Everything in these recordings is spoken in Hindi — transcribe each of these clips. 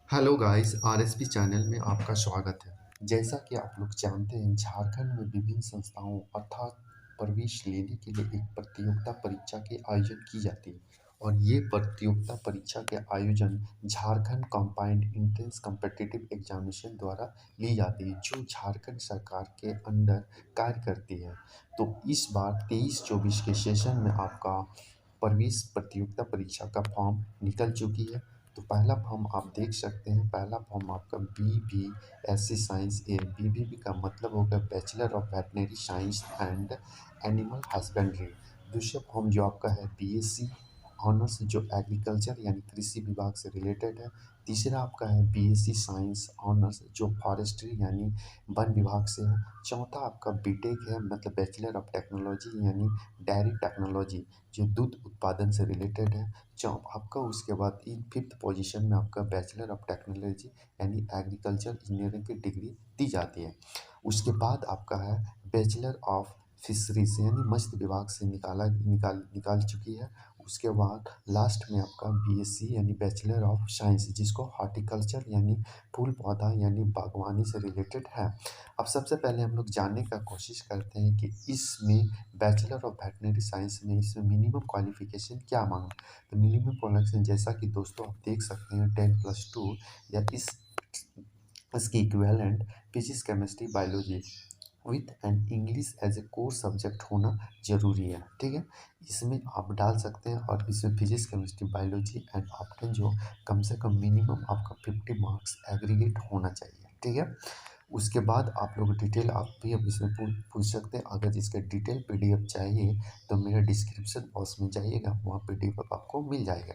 हेलो गाइस, आरएसपी चैनल में आपका स्वागत है। जैसा कि आप लोग जानते हैं, झारखंड में विभिन्न संस्थाओं अर्थात प्रवेश लेने के लिए एक प्रतियोगिता परीक्षा के आयोजन की जाती है और ये प्रतियोगिता परीक्षा के आयोजन Jharkhand combined entrance competitive examination द्वारा ली जाती है, जो झारखंड सरकार के अंडर कार्य करती है। तो इस बार 23-24 के सेशन में आपका प्रवेश प्रतियोगिता परीक्षा का फॉर्म निकल चुकी है। तो पहला फॉर्म आप देख सकते हैं। पहला फॉर्म आपका BVSC साइंस ए। BVB का मतलब होगा bachelor of veterinary science and animal husbandry. दूसरा फॉर्म जो आपका है BSc ऑनर्स, जो एग्रीकल्चर यानी कृषि विभाग से रिलेटेड है। तीसरा आपका है BSc साइंस ऑनर्स, जो फॉरेस्ट्री यानी वन विभाग से है। चौथा आपका बीटेक है, मतलब बैचलर ऑफ टेक्नोलॉजी यानी डेयरी टेक्नोलॉजी, जो दूध उत्पादन से रिलेटेड है। आपका उसके बाद फिफ्थ पोजीशन में आपका बैचलर ऑफ टेक्नोलॉजी यानी एग्रीकल्चर इंजीनियरिंग की डिग्री दी जाती है। उसके बाद आपका है बैचलर ऑफ फिशरीज यानी मत्स्य विभाग से निकाल चुकी है। उसके बाद लास्ट में आपका BSc यानी बैचलर ऑफ साइंस, जिसको हॉर्टिकल्चर यानी फूल पौधा यानी बागवानी से रिलेटेड है। अब सबसे पहले हम लोग जानने का कोशिश करते हैं कि इसमें बैचलर ऑफ वेटनरी साइंस में इसमें मिनिमम क्वालिफिकेशन क्या मांगा। तो मिनिमम क्वालिफिकेशन जैसा कि दोस्तों आप देख सकते हैं 10+2 या इसकी equivalent physics chemistry biology with and English as a core subject होना ज़रूरी है। ठीक है, इसमें आप डाल सकते हैं और इसमें physics chemistry biology and option जो कम से कम मिनिमम आपका 50 मार्क्स एग्रीगेट होना चाहिए। ठीक है, उसके बाद आप लोग डिटेल आप भी अब इसमें पूछ सकते हैं। अगर इसका डिटेल PDF चाहिए तो मेरे डिस्क्रिप्शन बॉक्स में जाइएगा, वहाँ PDF आपको मिल जाएगा।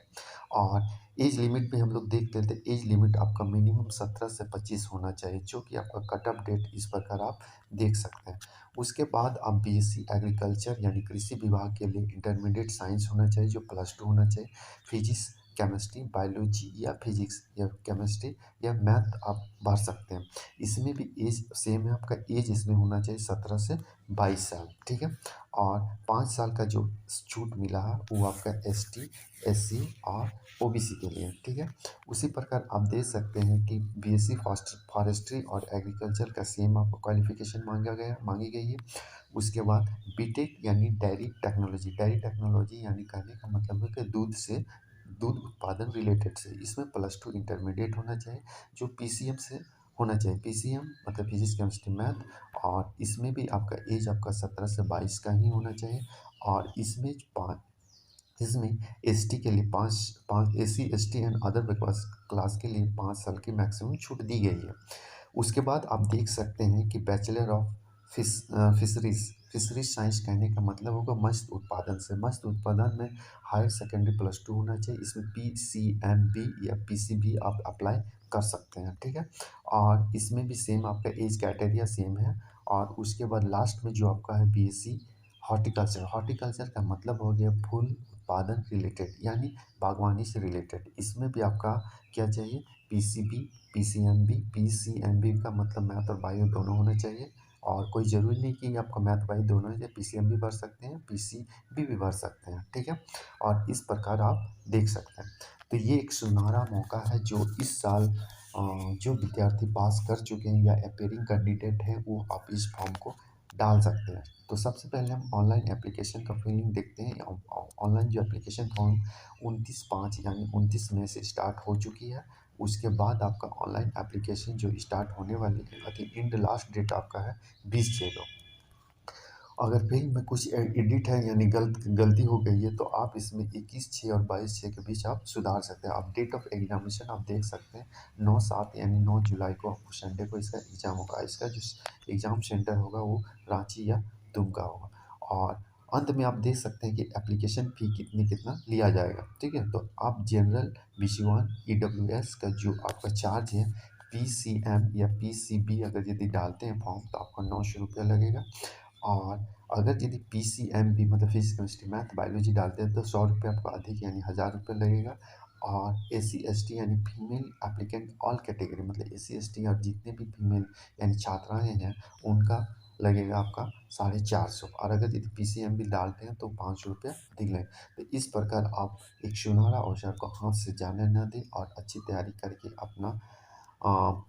और एज लिमिट में हम लोग देख लेते हैं। एज लिमिट आपका मिनिमम 17 से 25 होना चाहिए, जो कि आपका कट ऑफ डेट इस प्रकार आप देख सकते हैं। उसके बाद आप BSc एग्रीकल्चर यानी कृषि विभाग के लिए इंटरमीडिएट साइंस होना चाहिए, जो +2 होना चाहिए। फिजिक्स केमिस्ट्री बायोलॉजी या फिजिक्स या केमिस्ट्री या मैथ आप भर सकते हैं। इसमें भी एज सेम है, आपका एज इसमें होना चाहिए 17 से 22 साल। ठीक है, और 5 साल का जो छूट मिला है वो आपका ST SC और OBC के लिए। ठीक है, उसी प्रकार आप देख सकते हैं कि BSc फॉरेस्ट्री और एग्रीकल्चर का सेम आपको क्वालिफिकेशन मांगी गई है। उसके बाद बीटेक यानी डेयरी टेक्नोलॉजी यानी कहने का मतलब है कि दूध उत्पादन रिलेटेड से, इसमें +2 इंटरमीडिएट होना चाहिए, जो PCM से होना चाहिए। PCM मतलब फिजिक्स केमिस्ट्री मैथ, और इसमें भी आपका एज आपका 17 से 22 का ही होना चाहिए। और इसमें ST के लिए पाँच पाँच SC ST and other backward class के लिए 5 साल की मैक्सिमम छूट दी गई है। उसके बाद आप देख सकते हैं कि बैचलर ऑफ फिशरीज साइंस कहने का मतलब होगा मत्स्य उत्पादन से। मत्स्य उत्पादन में हायर सेकेंडरी +2 होना चाहिए। इसमें PCMB या PCB आप अप्लाई कर सकते हैं। ठीक है, और इसमें भी सेम आपका एज क्राइटेरिया सेम है। और उसके बाद लास्ट में जो आपका है BSc हॉर्टिकल्चर का मतलब हो गया फूल उत्पादन रिलेटेड यानी बागवानी से रिलेटेड। इसमें भी आपका क्या चाहिए, PCB PCMB का मतलब मैथ और बायो दोनों होना चाहिए। और कोई ज़रूरी नहीं कि आपका मैथ बायो दोनों है, PCM भी भर सकते हैं, PCB भी भर सकते हैं। ठीक है, और इस प्रकार आप देख सकते हैं। तो ये एक सुनहरा मौका है जो इस साल जो विद्यार्थी पास कर चुके हैं या अपेयरिंग कैंडिडेट हैं, वो आप इस फॉर्म को डाल सकते हैं। तो सबसे पहले हम ऑनलाइन एप्लीकेशन का फिलिंग देखते हैं। ऑनलाइन जो एप्लीकेशन फॉर्म 29/5 यानी 29 मई से स्टार्ट हो चुकी है। उसके बाद आपका ऑनलाइन एप्लीकेशन जो स्टार्ट होने वाली है, I think and last date आपका है 20/6 को। अगर फिर में कुछ एडिट है यानी गलती हो गई है तो आप इसमें 21/6 और 22/6 के बीच आप सुधार सकते हैं। आप डेट ऑफ एग्जामिनेशन आप देख सकते हैं 9/7 यानी 9 जुलाई को आपको संडे को इसका एग्ज़ाम होगा। इसका जो एग्ज़ाम सेंटर होगा वो रांची या दुमका होगा। और अंत में आप देख सकते हैं कि एप्लीकेशन फ़ी कितना लिया जाएगा। ठीक है, तो आप जनरल BC1 EWS का जो आपका चार्ज है, PCM या PCB अगर यदि डालते हैं फॉर्म तो आपको 900 रुपया लगेगा। और अगर यदि PCMB मतलब फिजिक्स केमिस्ट्री मैथ बायोलॉजी डालते हैं तो 100 रुपये आपको अधिक यानी 1000 रुपये लगेगा। और SC ST यानी फीमेल एप्लीकेंट ऑल कैटेगरी मतलब SC ST और जितने भी फीमेल यानी छात्राएं हैं उनका लगेगा आपका 450 और अगर यदि पीसीएम भी डालते हैं तो 5 रुपया अधिक लगेगा। तो इस प्रकार आप एक सुनहरा अवसर को हाथ से जाने न दें और अच्छी तैयारी करके अपना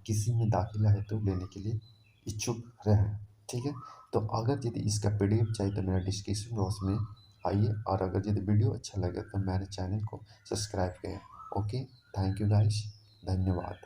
किसी में दाखिला हेतु लेने के लिए इच्छुक रहें। ठीक है? तो अगर यदि इसका पीडीएफ चाहिए तो मेरा डिस्क्रिप्शन बॉक्स में आइए और अगर यदि वीडियो अच्छा लगे तो मेरे चैनल को सब्सक्राइब करें। ओके, थैंक यू गाइस, धन्यवाद।